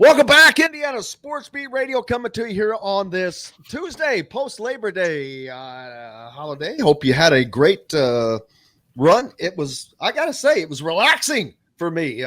Welcome back, Indiana Sports Beat Radio, coming to you here on this Tuesday, post-Labor Day holiday. Hope you had a great run. It was, I got to say, it was relaxing for me.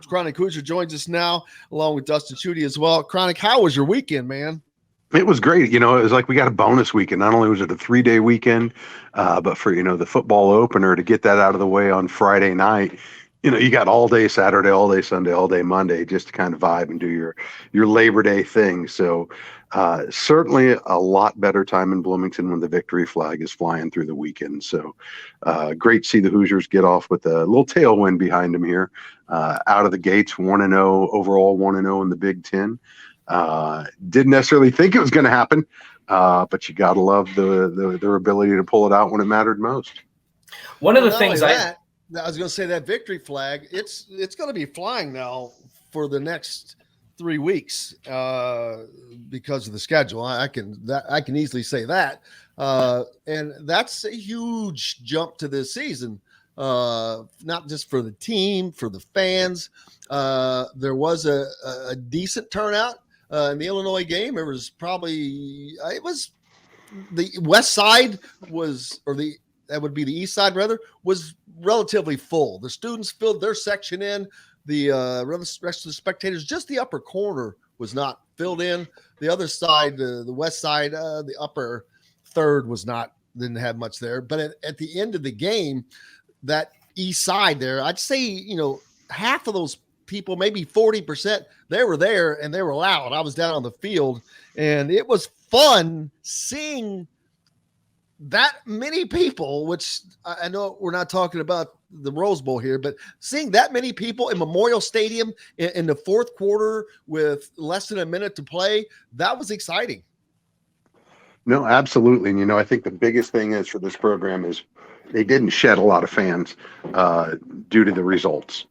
Chronic Hoosier joins us now, along with Dustin Chudy as well. Chronic, how was your weekend, man? It was great. It was like we got a bonus weekend. Not only was it a 3-day weekend, but for, the football opener to get that out of the way on Friday night. You got all day Saturday, all day Sunday, all day Monday, just to kind of vibe and do your Labor Day thing. So certainly a lot better time in Bloomington when the victory flag is flying through the weekend. So great to see the Hoosiers get off with a little tailwind behind them here. Out of the gates, 1-0, overall 1-0 in the Big Ten. Didn't necessarily think it was going to happen, but you got to love their ability to pull it out when it mattered most. One of the things I was going to say, that victory flag, it's going to be flying now for the next 3 weeks because of the schedule. I can easily say that, and that's a huge jump to this season. Not just for the team, for the fans. There was a decent turnout in the Illinois game. It was the west side that would be the east side rather, was relatively full. The students filled their section in. The rest of the spectators, just the upper corner was not filled in. The other side, the west side, the upper third didn't have much there. But at the end of the game, that east side there, I'd say, half of those people, maybe 40%, they were there and they were loud. I was down on the field, and it was fun seeing that many people, which I know we're not talking about the Rose Bowl here, but seeing that many people in Memorial Stadium in the fourth quarter with less than a minute to play, that was exciting. No, absolutely. And, I think the biggest thing is for this program is they didn't shed a lot of fans due to the results.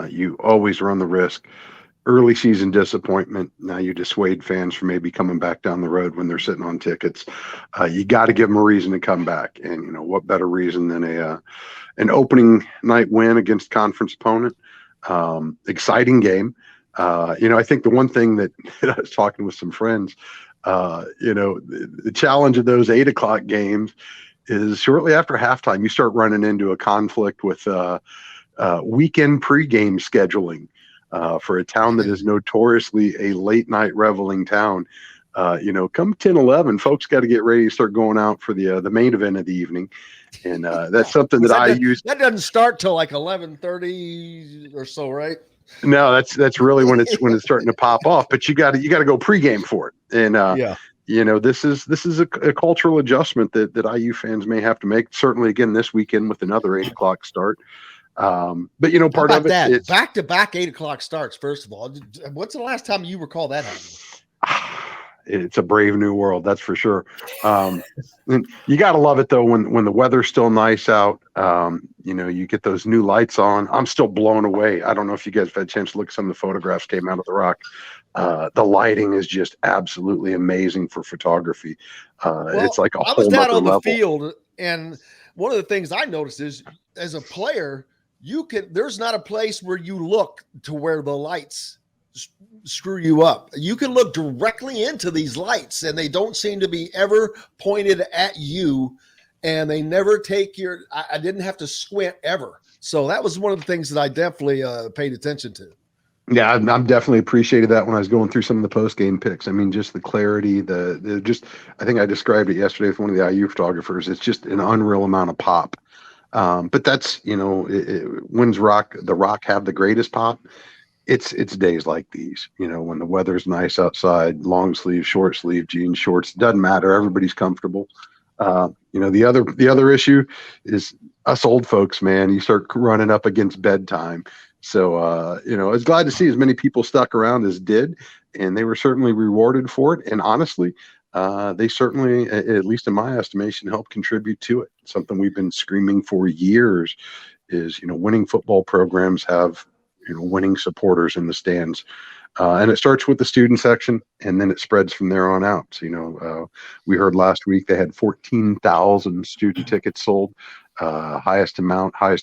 You always run the risk. Early season disappointment. Now you dissuade fans from maybe coming back down the road when they're sitting on tickets. You got to give them a reason to come back. And, what better reason than an opening night win against conference opponent. Exciting game. I think the one thing that I was talking with some friends, the challenge of those 8:00 games is shortly after halftime, you start running into a conflict with weekend pregame scheduling. For a town that is notoriously a late night reveling town, come 10-11, folks got to get ready to start going out for the main event of the evening. And that's something that I use. That doesn't start till like 11:30 or so, right? No, that's really when it's starting to pop off, but you got to go pregame for it. And this is a cultural adjustment that IU fans may have to make, certainly again this weekend with another 8:00 start. But part of it, it's back-to-back 8:00 starts. First of all, what's the last time you recall that happening? It's a brave new world, that's for sure. And you got to love it though when the weather's still nice out. You get those new lights on. I'm still blown away. I don't know if you guys have had a chance to look at some of the photographs came out of the Rock. The lighting is just absolutely amazing for photography. It's like a whole nother level. I was down on the field, and one of the things I noticed is, as a player, there's not a place where you look to where the lights screw you up. You can look directly into these lights, and they don't seem to be ever pointed at you, and they never take I didn't have to squint ever. So that was one of the things that I definitely paid attention to. Yeah, I'm definitely appreciated that when I was going through some of the post-game picks. I mean, just the clarity, I think I described it yesterday with one of the IU photographers. It's just an unreal amount of pop. But that's, when's the Rock have the greatest pop? It's days like these, when the weather's nice outside, long sleeve, short sleeve, jeans, shorts, doesn't matter. Everybody's comfortable. The other issue is us old folks, man. You start running up against bedtime. So, I was glad to see as many people stuck around as did, and they were certainly rewarded for it. And honestly, they certainly, at least in my estimation, helped contribute to it. Something we've been screaming for years is, winning football programs have, winning supporters in the stands. And it starts with the student section, and then it spreads from there on out. So, we heard last week they had 14,000 student tickets sold, highest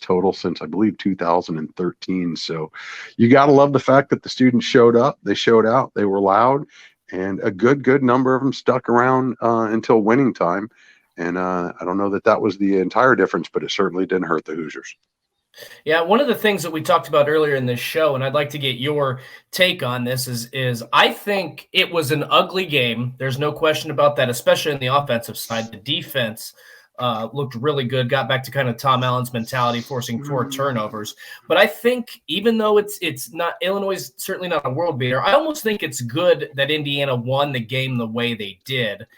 total since I believe 2013. So you got to love the fact that the students showed up, they showed out, they were loud, and a good number of them stuck around until winning time. And I don't know that was the entire difference, but it certainly didn't hurt the Hoosiers. Yeah, one of the things that we talked about earlier in this show, and I'd like to get your take on this, is I think it was an ugly game. There's no question about that, especially on the offensive side. The defense looked really good, got back to kind of Tom Allen's mentality, forcing 4 turnovers. But I think even though it's not – Illinois is certainly not a world beater, I almost think it's good that Indiana won the game the way they did,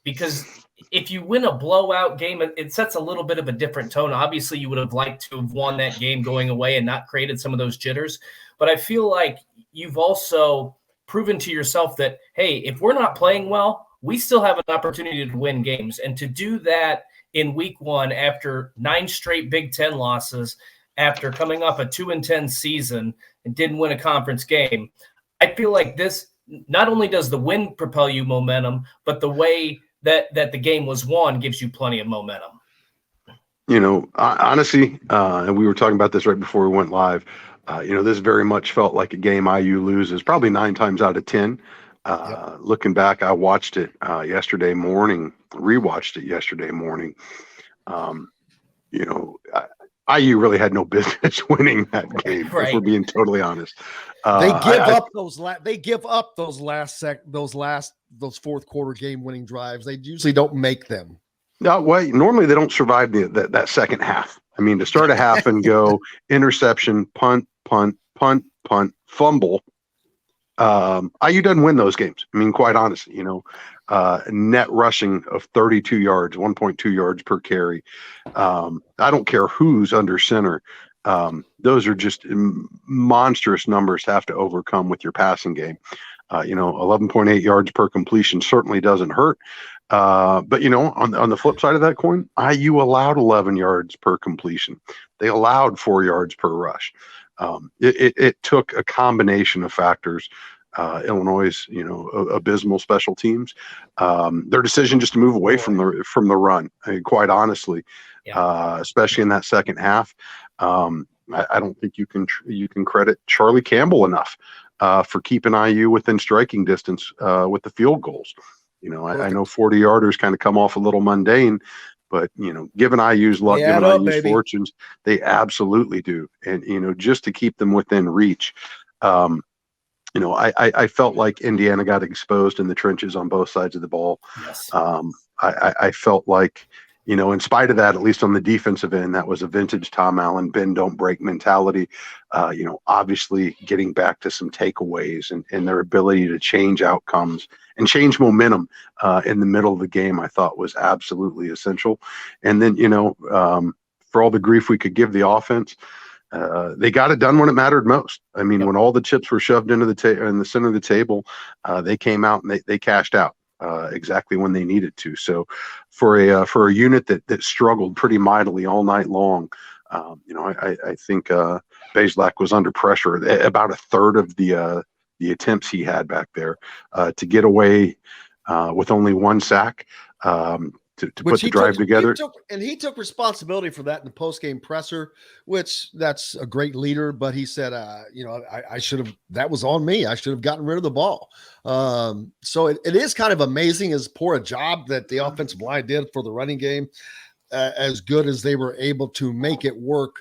because – if you win a blowout game, it sets a little bit of a different tone. Obviously, you would have liked to have won that game going away and not created some of those jitters. But I feel like you've also proven to yourself that, hey, if we're not playing well, we still have an opportunity to win games. And to do that in week 1 after 9 straight Big Ten losses, after coming off a 2-10 season and didn't win a conference game, I feel like this not only does the win propel you momentum, but the way that the game was won gives you plenty of momentum. Honestly, and we were talking about this right before we went live, this very much felt like a game IU loses probably 9 times out of 10. Yep. Looking back, I watched it yesterday morning, rewatched it yesterday morning. IU really had no business winning that game, right, if we're being totally honest. They give up those fourth quarter game winning drives. They usually don't make them. No, well, normally they don't survive that second half. I mean, to start a half and go interception, punt, fumble. IU doesn't win those games. I mean, quite honestly, net rushing of 32 yards, 1.2 yards per carry. I don't care who's under center. Those are just monstrous numbers to have to overcome with your passing game. 11.8 yards per completion certainly doesn't hurt. But on the flip side of that coin, IU allowed 11 yards per completion. They allowed 4 yards per rush. It took a combination of factors. Illinois' abysmal special teams, their decision just to move away from the run. I mean, quite honestly, especially in that second half, I don't think you can credit Charlie Campbell enough for keeping IU within striking distance with the field goals. I know 40-yarders kind of come off a little mundane, but given IU's luck, given IU's fortunes, they absolutely do. And just to keep them within reach. I felt like Indiana got exposed in the trenches on both sides of the ball. Yes. I felt like, in spite of that, at least on the defensive end, that was a vintage Tom Allen bend don't break mentality. Obviously getting back to some takeaways and their ability to change outcomes and change momentum in the middle of the game, I thought was absolutely essential. And then, for all the grief we could give the offense, they got it done when it mattered most. I mean, when all the chips were shoved into in the center of the table, they came out and they cashed out exactly when they needed to. So for a unit that struggled pretty mightily all night long, I think Bazelak was under pressure. About a third of the attempts he had back there to get away with only 1 sack. To put the drive together. He took responsibility for that in the post-game presser, which that's a great leader. But he said, I should have, that was on me. I should have gotten rid of the ball. So it is kind of amazing as poor a job that the offensive line did for the running game, as good as they were able to make it work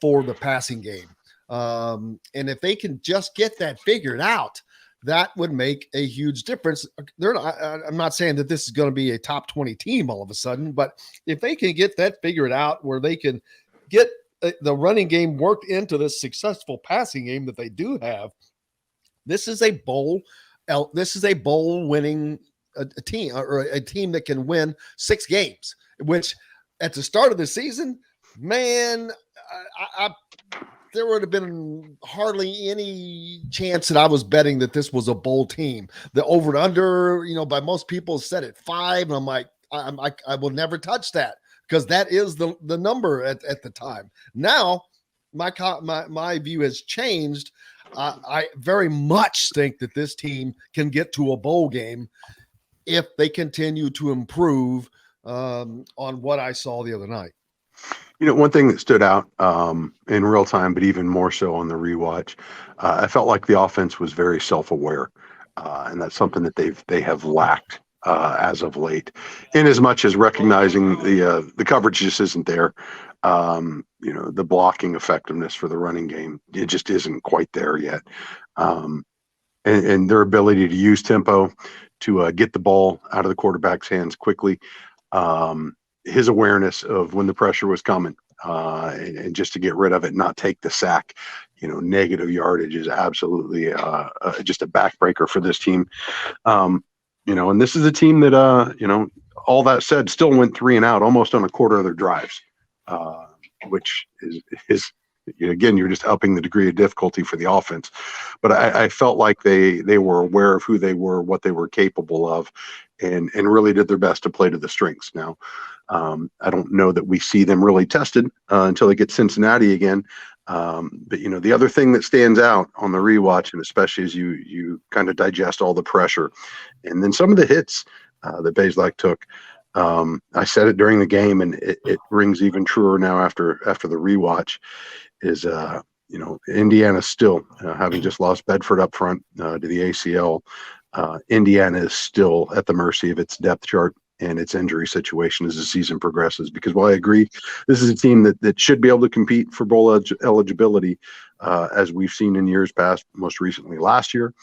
for the passing game. And if they can just get that figured out, that would make a huge difference. I'm not saying that this is going to be a top 20 team all of a sudden, but if they can get that figured out where they can get the running game worked into this successful passing game that they do have, this is a bowl winning a team, or a team that can win 6 games, which at the start of the season, man, there would have been hardly any chance that I was betting that this was a bowl team. The over and under, by most people set at 5. And I'm like, I will never touch that, because that is the number at the time. Now my view has changed. I very much think that this team can get to a bowl game if they continue to improve on what I saw the other night. One thing that stood out in real time, but even more so on the rewatch, I felt like the offense was very self-aware, and that's something that they have lacked as of late. In as much as recognizing the coverage just isn't there, the blocking effectiveness for the running game, it just isn't quite there yet, and their ability to use tempo to get the ball out of the quarterback's hands quickly. His awareness of when the pressure was coming and just to get rid of it, not take the sack, negative yardage is absolutely just a backbreaker for this team. And this is a team that, all that said, still went 3 and out almost on a quarter of their drives, which is again, you're just upping the degree of difficulty for the offense. But I felt like they were aware of who they were, what they were capable of, and really did their best to play to the strengths. Now, I don't know that we see them really tested until they get Cincinnati again. But the other thing that stands out on the rewatch, and especially as you kind of digest all the pressure, and then some of the hits that Bazelak took. I said it during the game, and it rings even truer now after the rewatch. Is Indiana still having just lost Bedford up front to the ACL. Indiana is still at the mercy of its depth chart and its injury situation as the season progresses. Because while I agree, this is a team that should be able to compete for bowl eligibility, as we've seen in years past, most recently last year,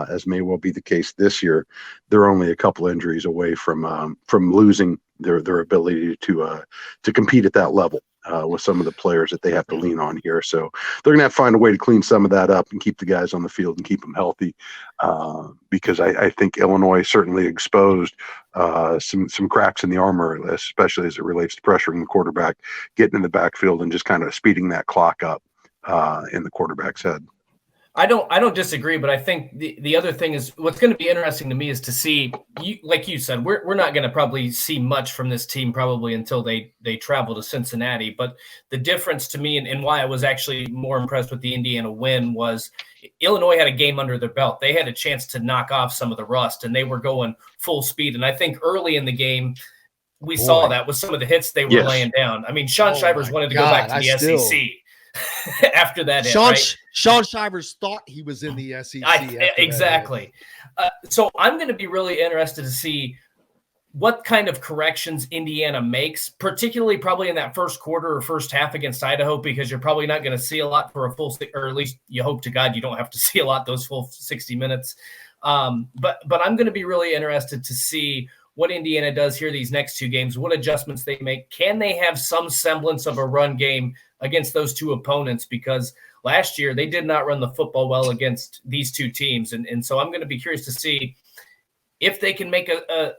as may well be the case this year. They're only a couple injuries away from losing their ability to compete at that level with some of the players that they have to lean on here. So they're going to have to find a way to clean some of that up and keep the guys on the field and keep them healthy, because I think Illinois certainly exposed some cracks in the armor, especially as it relates to pressuring the quarterback, getting in the backfield, and just kind of speeding that clock up in the quarterback's head. I don't disagree, but I think the other thing is what's going to be interesting to me is to see, like you said, we're not going to probably see much from this team probably until they travel to Cincinnati. But the difference to me and why I was actually more impressed with the Indiana win was Illinois had a game under their belt. They had a chance to knock off some of the rust, and they were going full speed. And I think early in the game, we saw that with some of the hits they were laying down. I mean, Sean Shivers wanted to go back to the SEC. After that, Sean Shivers thought he was in the SEC. Exactly. So I'm going to be really interested to see what kind of corrections Indiana makes, particularly probably in that first quarter or first half against Idaho, because you're probably not going to see a lot for a full, or at least you hope to God you don't have to see a lot those full 60 minutes. But I'm going to be really interested to see what Indiana does here these next 2 games, what adjustments they make. Can they have some semblance of a run game against those 2 opponents? Because last year they did not run the football well against these 2 teams. And so I'm going to be curious to see if they can make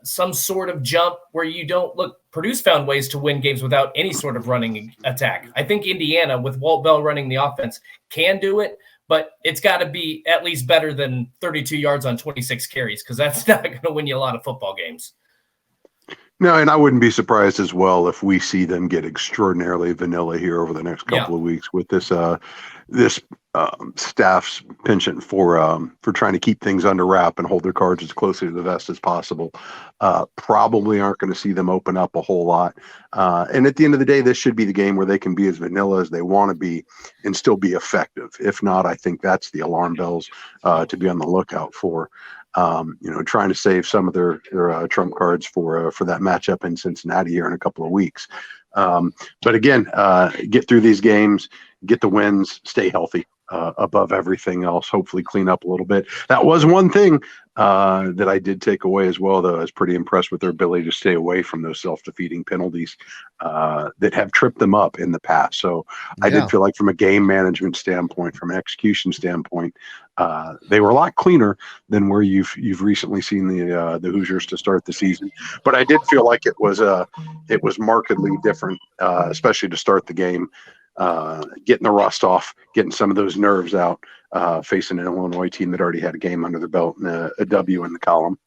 some sort of jump where you don't look. Purdue's found ways to win games without any sort of running attack. I think Indiana, with Walt Bell running the offense, can do it, but it's got to be at least better than 32 yards on 26 carries, because that's not going to win you a lot of football games. No, and I wouldn't be surprised as well if we see them get extraordinarily vanilla here over the next couple of weeks with this staff's penchant for trying to keep things under wrap and hold their cards as closely to the vest as possible. Probably aren't going to see them open up a whole lot. And at the end of the day, this should be the game where they can be as vanilla as they want to be and still be effective. If not, I think that's the alarm bells to be on the lookout for. Trying to save some of their trump cards for that matchup in Cincinnati here in a couple of weeks. But again, get through these games, get the wins, stay healthy above everything else, hopefully clean up a little bit. That was one thing that I did take away as well, though. I was pretty impressed with their ability to stay away from those self-defeating penalties that have tripped them up in the past. So I did feel like from a game management standpoint, from an execution standpoint, they were a lot cleaner than where you've recently seen the Hoosiers to start the season. But I did feel like it was markedly different, especially to start the game. Getting the rust off, getting some of those nerves out, facing an Illinois team that already had a game under their belt and a W in the column.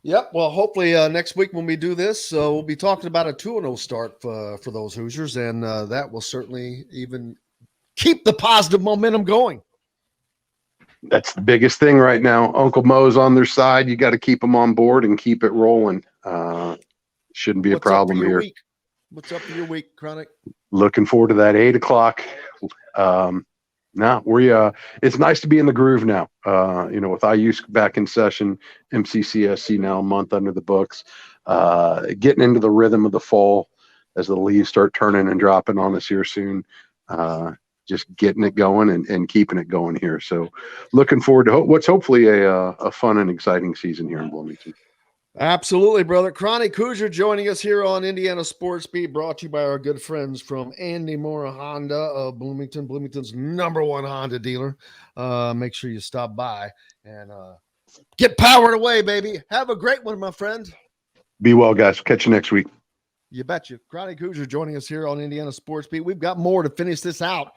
Yep. Well, hopefully next week when we do this, we'll be talking about a 2-0 start for those Hoosiers, and that will certainly even keep the positive momentum going. That's the biggest thing right now. Uncle Mo's on their side. You got to keep them on board and keep it rolling. Shouldn't be a problem here. Week? What's up for your week, Chronic? Looking forward to that 8:00. It's nice to be in the groove now. With IU back in session, MCCSC now a month under the books, getting into the rhythm of the fall as the leaves start turning and dropping on us here soon. Just getting it going and keeping it going here. So looking forward to what's hopefully a fun and exciting season here in Bloomington. Absolutely, brother. Chronic Hoosier joining us here on Indiana Sports Beat, brought to you by our good friends from Andy Mora Honda of Bloomington, Bloomington's #1 Honda dealer. Make sure you stop by and get powered away, baby. Have a great one, my friend. Be well, guys. Catch you next week. You betcha. Chronic Hoosier joining us here on Indiana Sports Beat. We've got more to finish this out